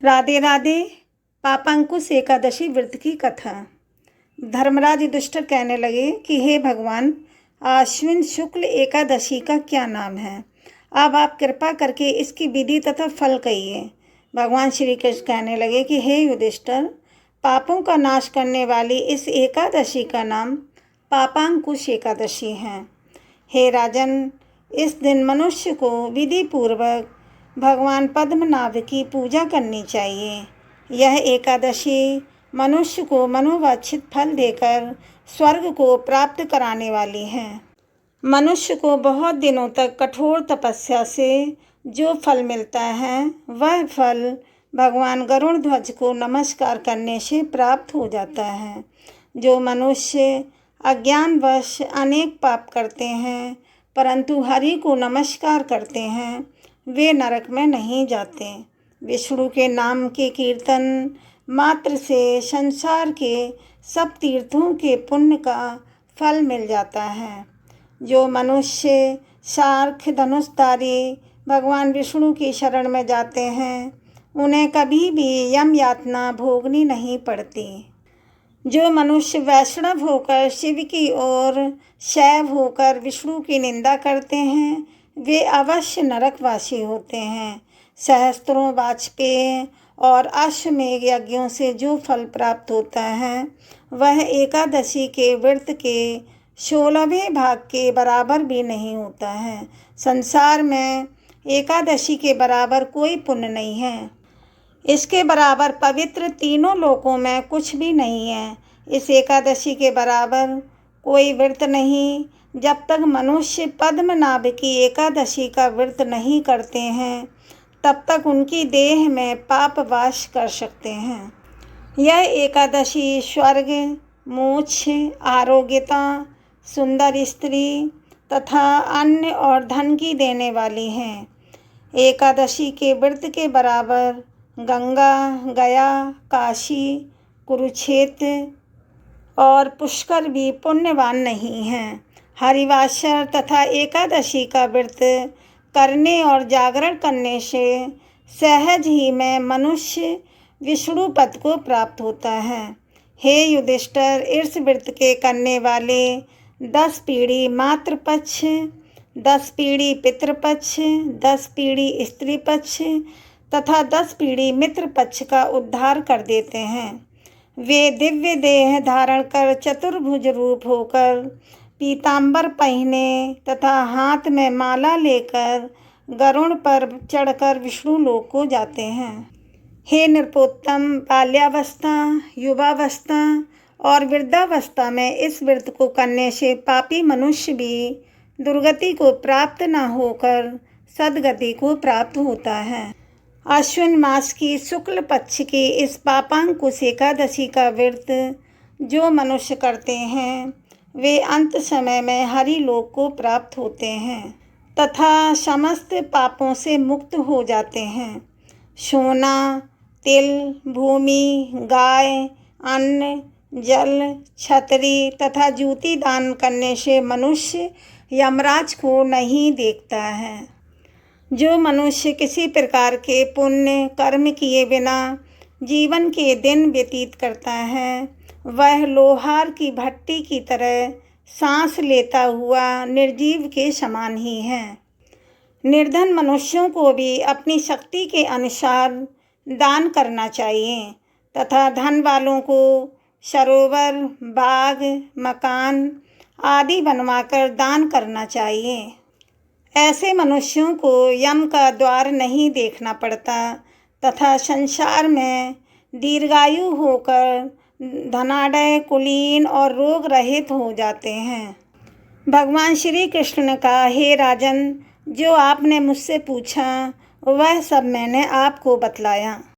राधे राधे। पापांकुश एकादशी व्रत की कथा। धर्मराज युधिष्ठिर कहने लगे कि हे भगवान, आश्विन शुक्ल एकादशी का क्या नाम है? अब आप कृपा करके इसकी विधि तथा फल कहिए। भगवान श्री कृष्ण कहने लगे कि हे युधिष्ठिर, पापों का नाश करने वाली इस एकादशी का नाम पापांकुश एकादशी है। हे राजन, इस दिन मनुष्य को विधि पूर्वक भगवान पद्मनाभ की पूजा करनी चाहिए। यह एकादशी मनुष्य को मनोवांछित फल देकर स्वर्ग को प्राप्त कराने वाली है। मनुष्य को बहुत दिनों तक कठोर तपस्या से जो फल मिलता है, वह फल भगवान गरुड़ ध्वज को नमस्कार करने से प्राप्त हो जाता है। जो मनुष्य अज्ञानवश अनेक पाप करते हैं परंतु हरि को नमस्कार करते हैं, वे नरक में नहीं जाते। विष्णु के नाम के कीर्तन मात्र से संसार के सब तीर्थों के पुण्य का फल मिल जाता है। जो मनुष्य सार्क धनुषधारी भगवान विष्णु की शरण में जाते हैं, उन्हें कभी भी यम यातना भोगनी नहीं पड़ती। जो मनुष्य वैष्णव होकर शिव की ओर शैव होकर विष्णु की निंदा करते हैं, वे अवश्य नरकवासी होते हैं। सहस्त्रों वाजपेय और अश्वमेध यज्ञों से जो फल प्राप्त होता है, वह एकादशी के व्रत के 16वें भाग के बराबर भी नहीं होता है। संसार में एकादशी के बराबर कोई पुण्य नहीं है। इसके बराबर पवित्र तीनों लोकों में कुछ भी नहीं है। इस एकादशी के बराबर कोई व्रत नहीं। जब तक मनुष्य पद्मनाभ की एकादशी का व्रत नहीं करते हैं, तब तक उनकी देह में पाप वास कर सकते हैं। यह एकादशी स्वर्ग, मोक्ष, आरोग्यता, सुंदर स्त्री तथा अन्न और धन की देने वाली है। एकादशी के व्रत के बराबर गंगा, गया, काशी, कुरुक्षेत्र और पुष्कर भी पुण्यवान नहीं हैं। हरिवासर तथा एकादशी का व्रत करने और जागरण करने से सहज ही में मनुष्य विष्णु पद को प्राप्त होता है। हे युधिष्ठिर, इस व्रत के करने वाले 10 पीढ़ी मातृपक्ष, 10 पीढ़ी पितृपक्ष, 10 पीढ़ी स्त्री पक्ष तथा 10 पीढ़ी मित्र पक्ष का उद्धार कर देते हैं। वे दिव्य देह धारण कर चतुर्भुज रूप होकर पीतांबर पहने तथा हाथ में माला लेकर गरुड़ पर चढ़कर विष्णु लोक को जाते हैं। हे नृपोत्तम, बाल्यावस्था, युवावस्था और वृद्धावस्था में इस व्रत को करने से पापी मनुष्य भी दुर्गति को प्राप्त न होकर सद्गति को प्राप्त होता है। अश्विन मास की शुक्ल पक्ष की इस पापांकुश एकादशी का व्रत जो मनुष्य करते हैं, वे अंत समय में हरि लोक को प्राप्त होते हैं तथा समस्त पापों से मुक्त हो जाते हैं। सोना, तिल, भूमि, गाय, अन्न, जल, छतरी तथा जूती दान करने से मनुष्य यमराज को नहीं देखता है। जो मनुष्य किसी प्रकार के पुण्य कर्म किए बिना जीवन के दिन व्यतीत करता है, वह लोहार की भट्टी की तरह सांस लेता हुआ निर्जीव के समान ही है। निर्धन मनुष्यों को भी अपनी शक्ति के अनुसार दान करना चाहिए तथा धन वालों को सरोवर, बाग, मकान आदि बनवाकर दान करना चाहिए। ऐसे मनुष्यों को यम का द्वार नहीं देखना पड़ता तथा संसार में दीर्घायु होकर धनाढ्य, कुलीन और रोग रहित हो जाते हैं। भगवान श्री कृष्ण ने कहा, हे राजन, जो आपने मुझसे पूछा वह सब मैंने आपको बतलाया।